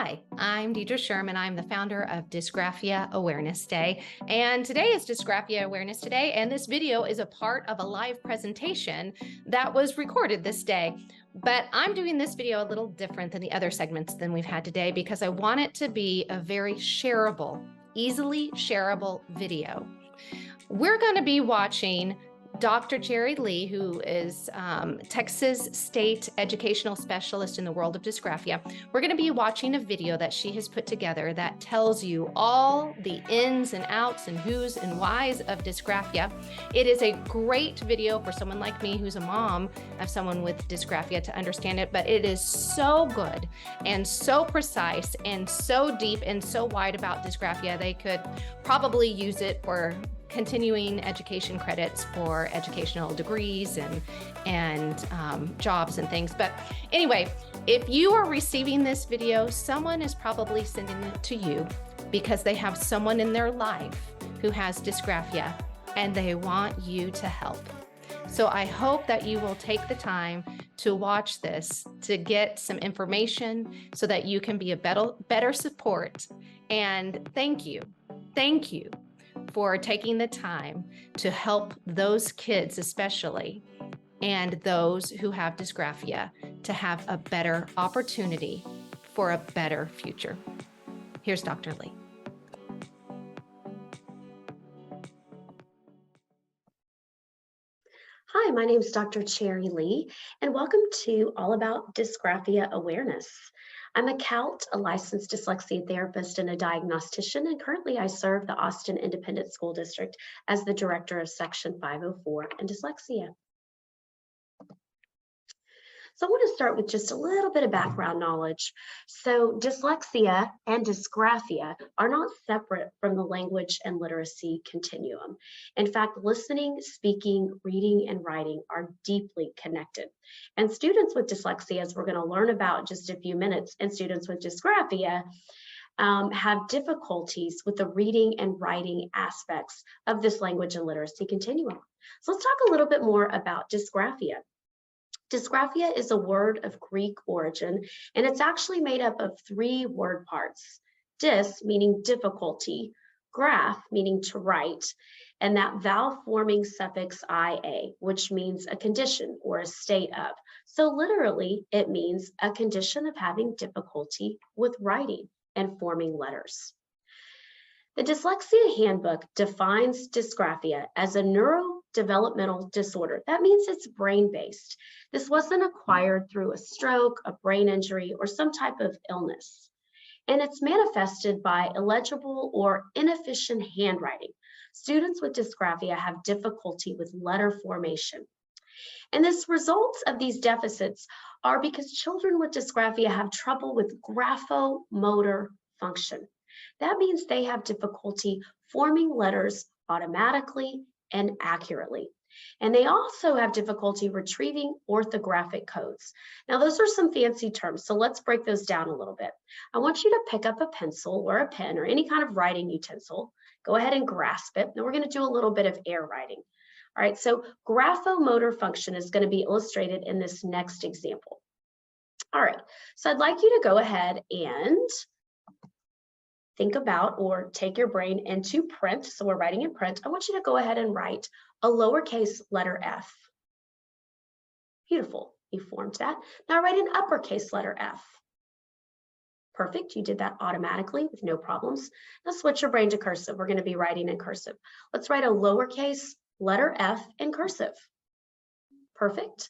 Hi, I'm Deidre Sherman. I'm the founder of Dysgraphia Awareness Day. And today is Dysgraphia Awareness Day. And this video is a part of a live presentation that was recorded this day. But I'm doing this video a little different than the other segments than we've had today because I want it to be a very shareable, easily shareable video. We're going to be watching Dr. Jerry Lee, who is Texas State Educational Specialist in the world of dysgraphia. We're going to be watching a video that she has put together that tells you all the ins and outs and who's and whys of dysgraphia. It is a great video for someone like me who's a mom of someone with dysgraphia to understand it, but it is so good and so precise and so deep and so wide about dysgraphia. They could probably use it for continuing education credits for educational degrees and jobs and things. But anyway, if you are receiving this video, someone is probably sending it to you because they have someone in their life who has dysgraphia and they want you to help. So I hope that you will take the time to watch this to get some information so that you can be a better support. And thank you for taking the time to help those kids especially, and those who have dysgraphia to have a better opportunity for a better future. Here's Dr. Lee. Hi, my name is Dr. Cherry Lee, and welcome to All About Dysgraphia Awareness. I'm a CALT, a licensed dyslexia therapist and a diagnostician, and currently I serve the Austin Independent School District as the Director of Section 504 and Dyslexia. So I want to start with just a little bit of background knowledge. So dyslexia and dysgraphia are not separate from the language and literacy continuum. In fact, listening, speaking, reading, and writing are deeply connected. And students with dyslexia, as we're going to learn about in just a few minutes, and students with dysgraphia have difficulties with the reading and writing aspects of this language and literacy continuum. So let's talk a little bit more about dysgraphia. Dysgraphia is a word of Greek origin, and it's actually made up of three word parts. Dys, meaning difficulty, graph, meaning to write, and that vowel-forming suffix ia, which means a condition or a state of. So literally, it means a condition of having difficulty with writing and forming letters. The Dyslexia Handbook defines dysgraphia as a neurodevelopmental disorder. That means it's brain-based. This wasn't acquired through a stroke, a brain injury, or some type of illness. And it's manifested by illegible or inefficient handwriting. Students with dysgraphia have difficulty with letter formation. And this results of these deficits are because children with dysgraphia have trouble with graphomotor function. That means they have difficulty forming letters automatically and accurately. And they also have difficulty retrieving orthographic codes. Now, those are some fancy terms, so let's break those down a little bit. I want you to pick up a pencil or a pen or any kind of writing utensil. Go ahead and grasp it. Now, we're going to do a little bit of air writing. All right, so graphomotor function is going to be illustrated in this next example. All right, so I'd like you to go ahead and think about or take your brain into print. So we're writing in print. I want you to go ahead and write a lowercase letter F. Beautiful, you formed that. Now write an uppercase letter F. Perfect, you did that automatically with no problems. Now switch your brain to cursive. We're going to be writing in cursive. Let's write a lowercase letter F in cursive. Perfect.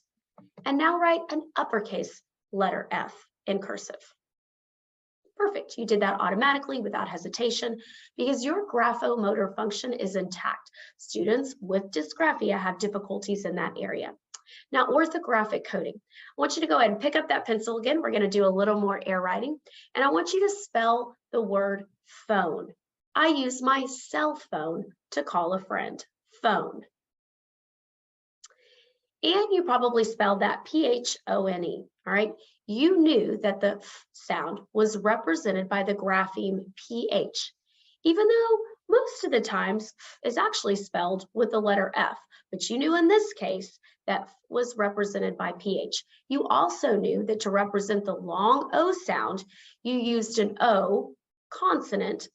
And now write an uppercase letter F in cursive. Perfect, you did that automatically without hesitation because your graphomotor function is intact. Students with dysgraphia have difficulties in that area. Now, orthographic coding. I want you to go ahead and pick up that pencil again. We're going to do a little more air writing. And I want you to spell the word phone. I use my cell phone to call a friend. Phone. And you probably spelled that P-H-O-N-E, all right? You knew that the F sound was represented by the grapheme PH. Even though most of the times is actually spelled with the letter F, but you knew in this case that was represented by PH. You also knew that to represent the long O sound, you used an O consonant,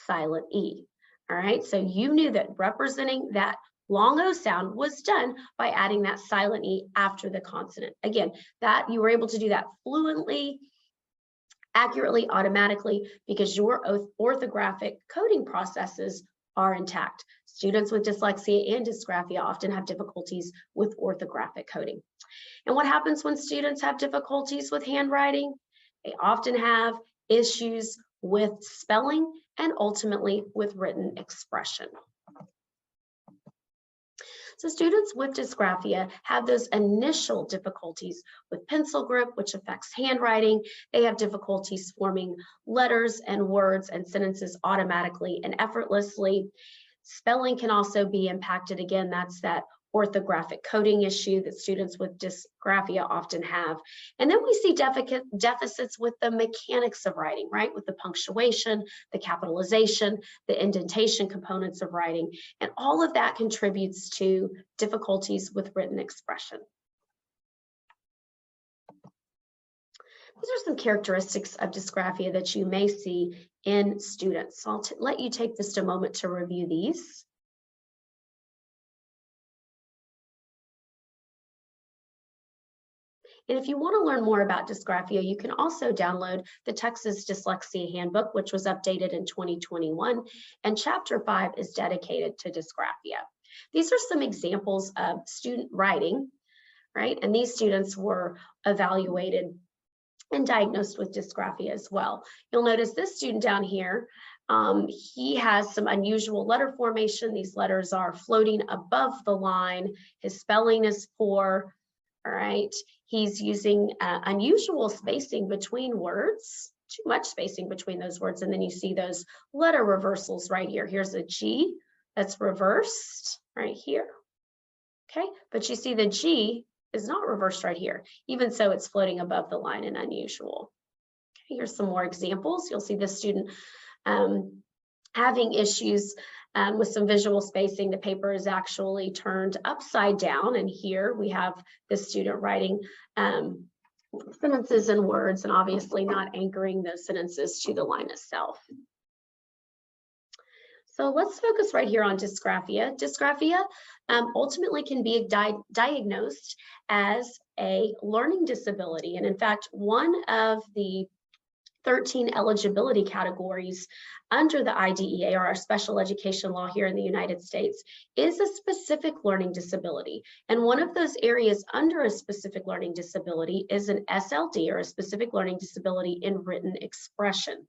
silent E. All right, so you knew that representing that long O sound was done by adding that silent E after the consonant. Again, that you were able to do that fluently, accurately, automatically, because your orthographic coding processes are intact. Students with dyslexia and dysgraphia often have difficulties with orthographic coding. And what happens when students have difficulties with handwriting? They often have issues with spelling and ultimately with written expression. So students with dysgraphia have those initial difficulties with pencil grip, which affects handwriting. They have difficulties forming letters and words and sentences automatically and effortlessly. Spelling can also be impacted. Again, that's that orthographic coding issue that students with dysgraphia often have. And then we see deficits with the mechanics of writing, right? With the punctuation, the capitalization, the indentation components of writing, and all of that contributes to difficulties with written expression. These are some characteristics of dysgraphia that you may see in students. So I'll let you take just a moment to review these. And if you want to learn more about dysgraphia, you can also download the Texas Dyslexia Handbook, which was updated in 2021, and Chapter 5 is dedicated to dysgraphia. These are some examples of student writing, right? And these students were evaluated and diagnosed with dysgraphia as well. You'll notice this student down here, he has some unusual letter formation. These letters are floating above the line. His spelling is poor. All right, he's using unusual spacing between words, too much spacing between those words. And then you see those letter reversals right here. Here's a G that's reversed right here. Okay, but you see the G is not reversed right here. Even so, it's floating above the line and unusual. Okay, here's some more examples. You'll see this student having issues with some visual spacing. The paper is actually turned upside down, and here we have the student writing sentences and words, and obviously not anchoring those sentences to the line itself. So let's focus right here on dysgraphia. Dysgraphia ultimately can be diagnosed as a learning disability, and in fact, one of the 13 eligibility categories under the IDEA, or our special education law here in the United States, is a specific learning disability. And one of those areas under a specific learning disability is an SLD, or a specific learning disability in written expression.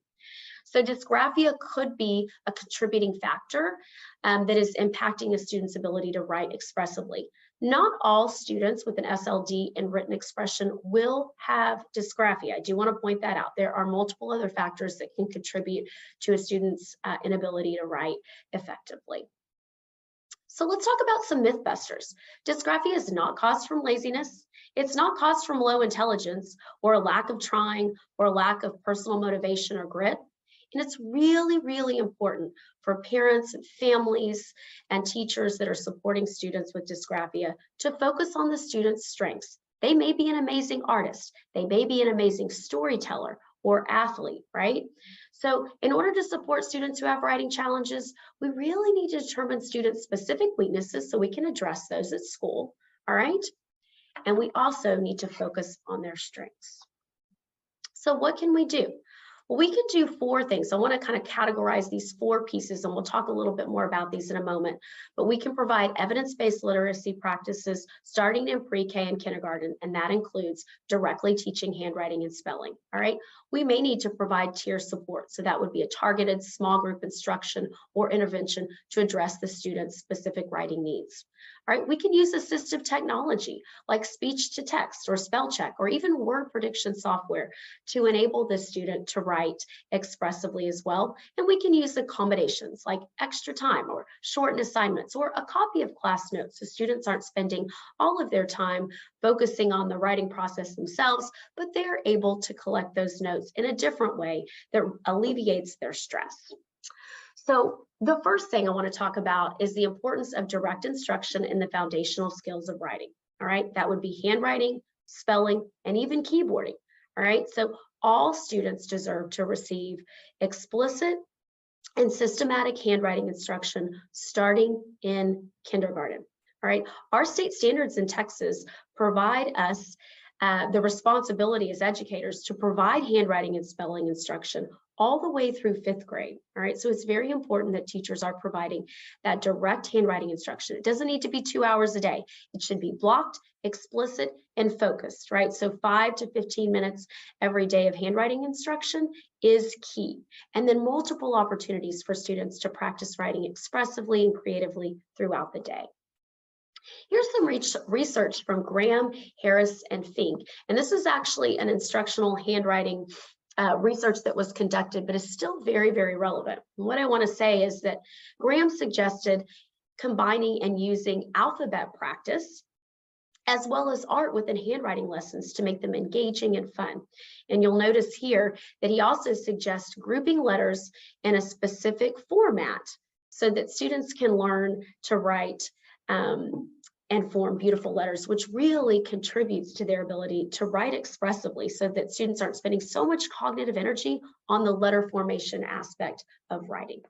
So dysgraphia could be a contributing factor that is impacting a student's ability to write expressively. Not all students with an SLD in written expression will have dysgraphia. I do want to point that out. There are multiple other factors that can contribute to a student's inability to write effectively. So let's talk about some myth busters. Dysgraphia is not caused from laziness. It's not caused from low intelligence or a lack of trying or a lack of personal motivation or grit. And it's really, really important for parents and families and teachers that are supporting students with dysgraphia to focus on the student's strengths. They may be an amazing artist. They may be an amazing storyteller or athlete, right? So in order to support students who have writing challenges, we really need to determine students' specific weaknesses so we can address those at school, all right? And we also need to focus on their strengths. So what can we do? Well, we can do 4 things. I want to kind of categorize these 4 pieces, and we'll talk a little bit more about these in a moment. But we can provide evidence-based literacy practices starting in pre-K and kindergarten, and that includes directly teaching handwriting and spelling. All right. We may need to provide tier support. So that would be a targeted small group instruction or intervention to address the student's specific writing needs. All right, we can use assistive technology like speech to text or spell check or even word prediction software to enable the student to write expressively as well. And we can use accommodations like extra time or shortened assignments or a copy of class notes so students aren't spending all of their time focusing on the writing process themselves, but they're able to collect those notes in a different way that alleviates their stress. So the first thing I want to talk about is the importance of direct instruction in the foundational skills of writing. All right, that would be handwriting, spelling, and even keyboarding. All right, so all students deserve to receive explicit and systematic handwriting instruction starting in kindergarten. All right, our state standards in Texas provide us the responsibility as educators to provide handwriting and spelling instruction all the way through 5th grade. All right, so it's very important that teachers are providing that direct handwriting instruction. It doesn't need to be 2 hours a day. It should be blocked, explicit, and focused, right? So 5 to 15 minutes every day of handwriting instruction is key. And then multiple opportunities for students to practice writing expressively and creatively throughout the day. Here's some research from Graham, Harris, and Fink. And this is actually an instructional handwriting research that was conducted, but is still very, very relevant. And what I want to say is that Graham suggested combining and using alphabet practice as well as art within handwriting lessons to make them engaging and fun. And you'll notice here that he also suggests grouping letters in a specific format so that students can learn to write and form beautiful letters, which really contributes to their ability to write expressively so that students aren't spending so much cognitive energy on the letter formation aspect of writing.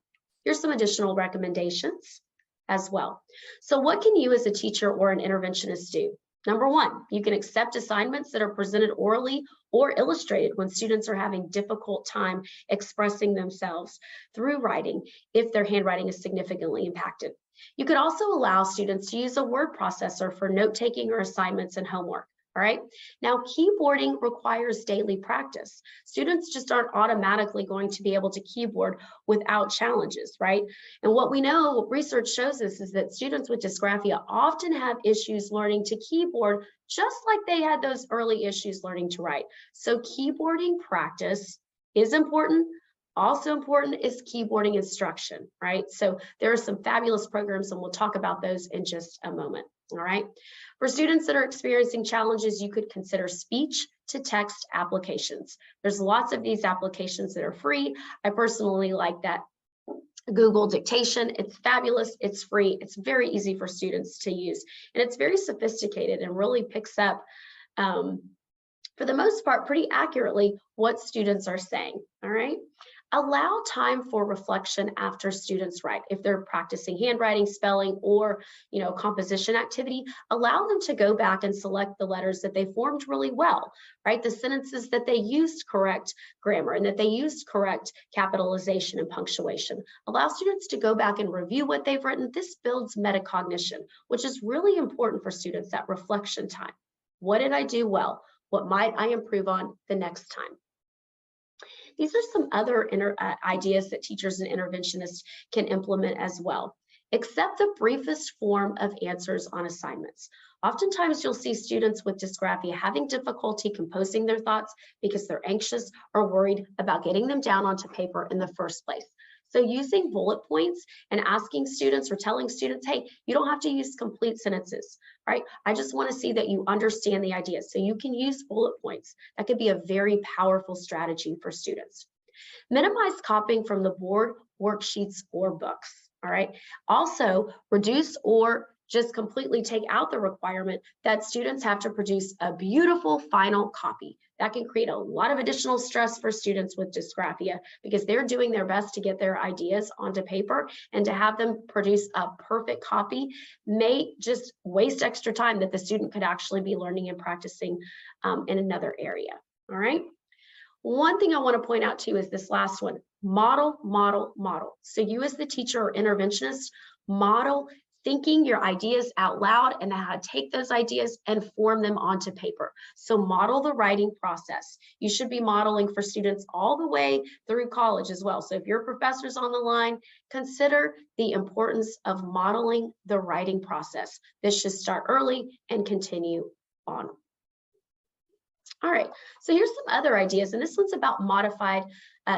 Here's some additional recommendations as well. So what can you as a teacher or an interventionist do? Number one, you can accept assignments that are presented orally or illustrated when students are having difficult time expressing themselves through writing if their handwriting is significantly impacted. You could also allow students to use a word processor for note-taking or assignments and homework. All right. Now, keyboarding requires daily practice. Students just aren't automatically going to be able to keyboard without challenges, right? And what we know, research shows us, is that students with dysgraphia often have issues learning to keyboard, just like they had those early issues learning to write. So keyboarding practice is important. Also important is keyboarding instruction, right? So there are some fabulous programs, and we'll talk about those in just a moment. All right. For students that are experiencing challenges, you could consider speech to text applications. There's lots of these applications that are free. I personally like that Google dictation. It's fabulous. It's free. It's very easy for students to use. And it's very sophisticated and really picks up, for the most part, pretty accurately what students are saying. All right. Allow time for reflection after students write. If they're practicing handwriting, spelling, or composition activity, allow them to go back and select the letters that they formed really well, right? The sentences that they used correct grammar and that they used correct capitalization and punctuation. Allow students to go back and review what they've written. This builds metacognition, which is really important for students, that reflection time. What did I do well? What might I improve on the next time? These are some other ideas that teachers and interventionists can implement as well. Accept the briefest form of answers on assignments. Oftentimes you'll see students with dysgraphia having difficulty composing their thoughts because they're anxious or worried about getting them down onto paper in the first place. So using bullet points and asking students or telling students, hey, you don't have to use complete sentences, right? I just want to see that you understand the idea. So you can use bullet points. That could be a very powerful strategy for students. Minimize copying from the board, worksheets, or books, all right? Also, reduce or just completely take out the requirement that students have to produce a beautiful final copy. That can create a lot of additional stress for students with dysgraphia because they're doing their best to get their ideas onto paper, and to have them produce a perfect copy may just waste extra time that the student could actually be learning and practicing in another area, all right? One thing I want to point out to you is this last one: model, model, model. So you as the teacher or interventionist, model thinking your ideas out loud and how to take those ideas and form them onto paper. So model the writing process. You should be modeling for students all the way through college as well. So if your professor's on the line, consider the importance of modeling the writing process. This should start early and continue on. All right, so here's some other ideas, and this one's about modified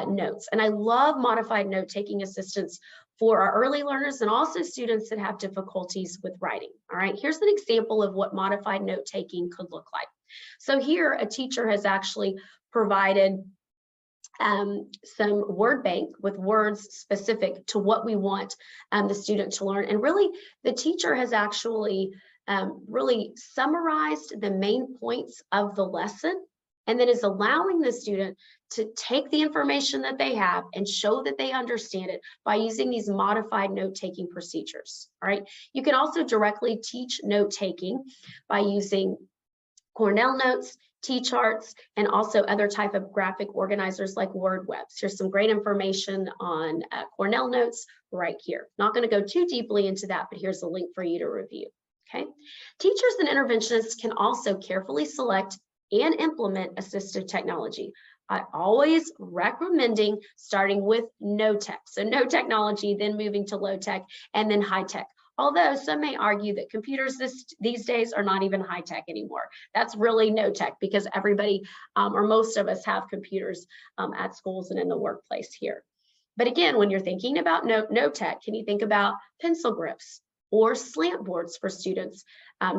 notes. And I love modified note-taking assistance for our early learners and also students that have difficulties with writing. All right, here's an example of what modified note-taking could look like. So here, a teacher has actually provided some word bank with words specific to what we want the student to learn. And really, the teacher has actually really summarized the main points of the lesson, and then is allowing the student to take the information that they have and show that they understand it by using these modified note-taking procedures. All right. You can also directly teach note-taking by using Cornell notes, T-charts, and also other type of graphic organizers like word webs. Here's some great information on Cornell notes right here. Not going to go too deeply into that, but here's a link for you to review. Okay. Teachers and interventionists can also carefully select and implement assistive technology. I always recommending starting with no tech. So no technology, then moving to low tech, and then high tech. Although some may argue that computers these days are not even high tech anymore. That's really no tech, because everybody or most of us have computers at schools and in the workplace here. But again, when you're thinking about no tech, can you think about pencil grips or slant boards for students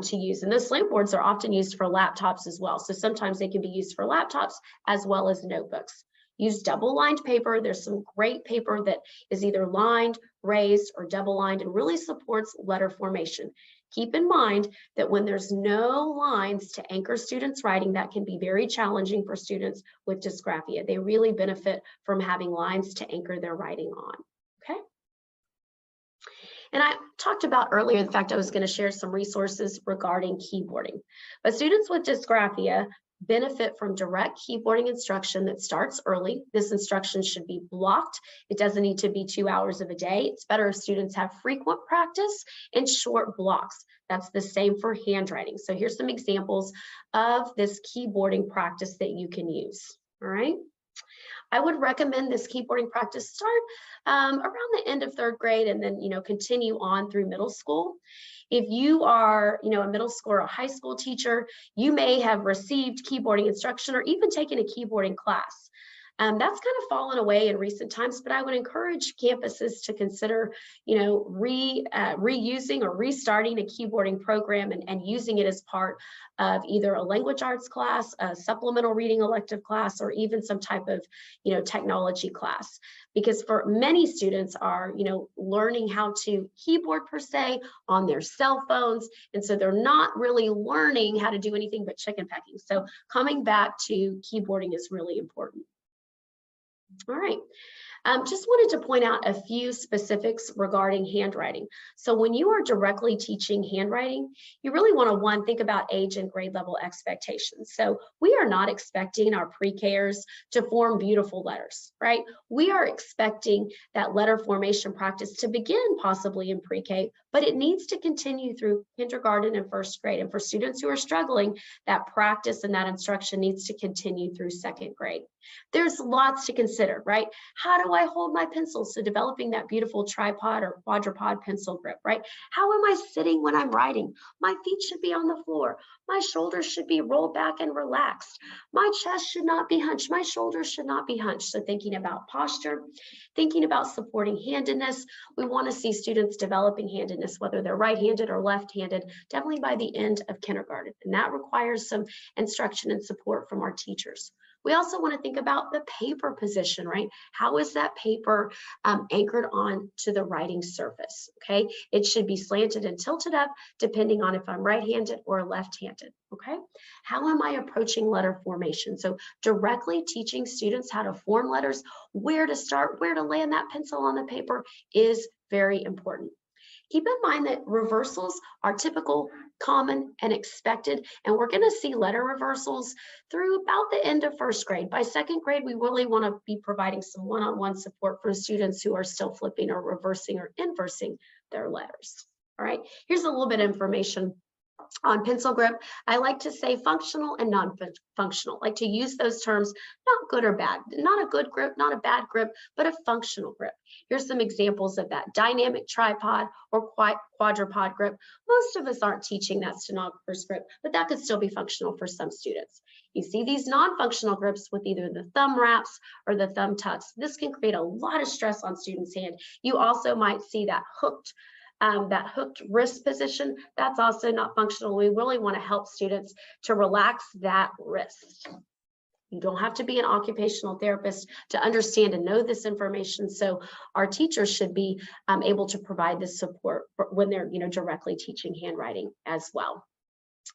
to use? And those slant boards are often used for laptops as well. So sometimes they can be used for laptops as well as notebooks. Use double-lined paper. There's some great paper that is either lined, raised, or double-lined and really supports letter formation. Keep in mind that when there's no lines to anchor students' writing, that can be very challenging for students with dysgraphia. They really benefit from having lines to anchor their writing on. Okay. And I talked about earlier the fact I was going to share some resources regarding keyboarding. But students with dysgraphia benefit from direct keyboarding instruction that starts early. This instruction should be blocked. It doesn't need to be 2 hours of a day. It's better if students have frequent practice in short blocks. That's the same for handwriting. So here's some examples of this keyboarding practice that you can use. All right. I would recommend this keyboarding practice start around the end of 3rd grade and then, continue on through middle school. If you are, a middle school or a high school teacher, you may have received keyboarding instruction or even taken a keyboarding class. That's kind of fallen away in recent times, but I would encourage campuses to consider, reusing or restarting a keyboarding program and using it as part of either a language arts class, a supplemental reading elective class, or even some type of, technology class. Because for many students are, learning how to keyboard per se on their cell phones. And so they're not really learning how to do anything but chicken pecking. So coming back to keyboarding is really important. All right. Just wanted to point out a few specifics regarding handwriting. So when you are directly teaching handwriting, you really want to, one, think about age and grade level expectations. So we are not expecting our pre-Kers to form beautiful letters, right? We are expecting that letter formation practice to begin possibly in pre-K, but it needs to continue through kindergarten and 1st grade. And for students who are struggling, that practice and that instruction needs to continue through 2nd grade. There's lots to consider, right? How do I hold my pencil? So developing that beautiful tripod or quadrupod pencil grip, right? How am I sitting when I'm writing? My feet should be on the floor. My shoulders should be rolled back and relaxed. My chest should not be hunched. My shoulders should not be hunched. So thinking about posture, thinking about supporting handedness. We want to see students developing handedness, whether they're right-handed or left-handed, definitely by the end of kindergarten. And that requires some instruction and support from our teachers. We also want to think about the paper position, right? How is that paper anchored on to the writing surface, okay? It should be slanted and tilted up depending on if I'm right-handed or left-handed, okay? How am I approaching letter formation? So directly teaching students how to form letters, where to start, where to land that pencil on the paper is very important. Keep in mind that reversals are typical, common, and expected, and we're going to see letter reversals through about the end of 1st grade. By 2nd grade, we really want to be providing some one-on-one support for students who are still flipping or reversing or inversing their letters. All right, here's a little bit of information on pencil grip. I like to say functional and non-functional. I like to use those terms, not good or bad, not a good grip, not a bad grip, but a functional grip. Here's some examples of that: dynamic tripod or quadrupod grip. Most of us aren't teaching that stenographer's grip, but that could still be functional for some students. You see these non-functional grips with either the thumb wraps or the thumb tucks. This can create a lot of stress on students' hand. You also might see that hooked wrist position. That's also not functional. We really want to help students to relax that wrist. You don't have to be an occupational therapist to understand and know this information. So our teachers should be able to provide this support when they're, directly teaching handwriting as well.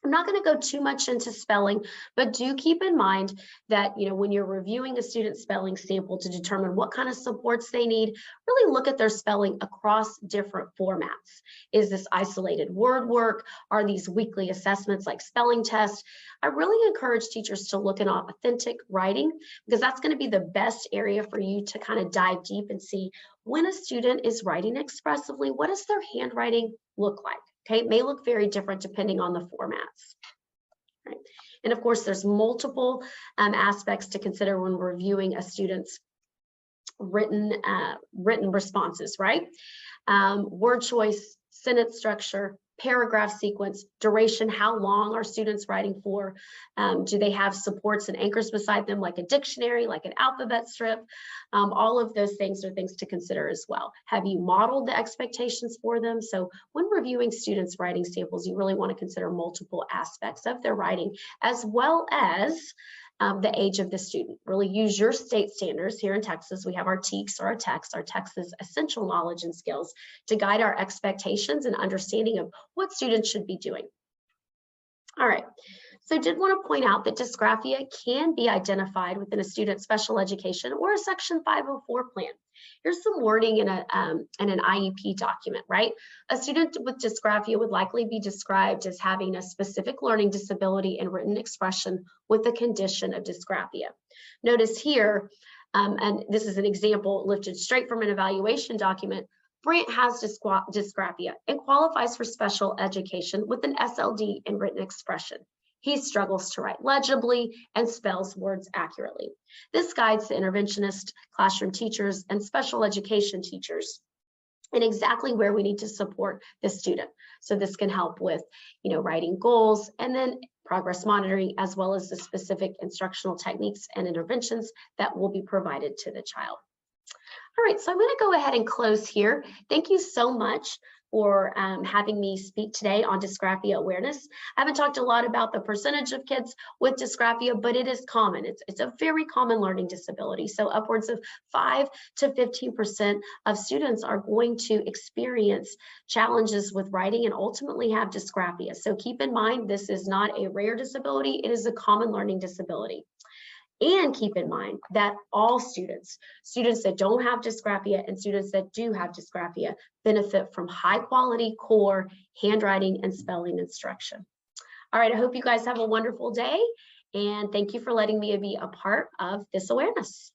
I'm not going to go too much into spelling, but do keep in mind that, when you're reviewing a student's spelling sample to determine what kind of supports they need, really look at their spelling across different formats. Is this isolated word work? Are these weekly assessments like spelling tests? I really encourage teachers to look at authentic writing, because that's going to be the best area for you to kind of dive deep and see when a student is writing expressively, what does their handwriting look like? Okay, it may look very different depending on the formats. Right. And of course, there's multiple aspects to consider when reviewing a student's written responses, right? Word choice, sentence structure, paragraph sequence, duration, how long are students writing for? Do they have supports and anchors beside them, like a dictionary, like an alphabet strip? All of those things are things to consider as well. Have you modeled the expectations for them? So when reviewing students' writing samples, you really want to consider multiple aspects of their writing, as well as the age of the student. Really use your state standards. Here in Texas, we have our TEKS, or our Texas Essential Knowledge and Skills, to guide our expectations and understanding of what students should be doing. All right, so I did want to point out that dysgraphia can be identified within a student's special education or a Section 504 plan. Here's some wording in an IEP document, right? A student with dysgraphia would likely be described as having a specific learning disability and written expression with the condition of dysgraphia. Notice here, and this is an example lifted straight from an evaluation document, Brant has dysgraphia and qualifies for special education with an SLD in written expression. He struggles to write legibly and spells words accurately. This guides the interventionist, classroom teachers, and special education teachers in exactly where we need to support the student. So this can help with, writing goals, and then progress monitoring, as well as the specific instructional techniques and interventions that will be provided to the child. All right, so I'm going to go ahead and close here. Thank you so much for having me speak today on dysgraphia awareness. I haven't talked a lot about the percentage of kids with dysgraphia, but it is common. It's a very common learning disability. So upwards of 5 to 15% of students are going to experience challenges with writing and ultimately have dysgraphia. So keep in mind, this is not a rare disability. It is a common learning disability. And keep in mind that all students that don't have dysgraphia and students that do have dysgraphia, benefit from high quality core handwriting and spelling instruction. All right, I hope you guys have a wonderful day, and thank you for letting me be a part of this awareness.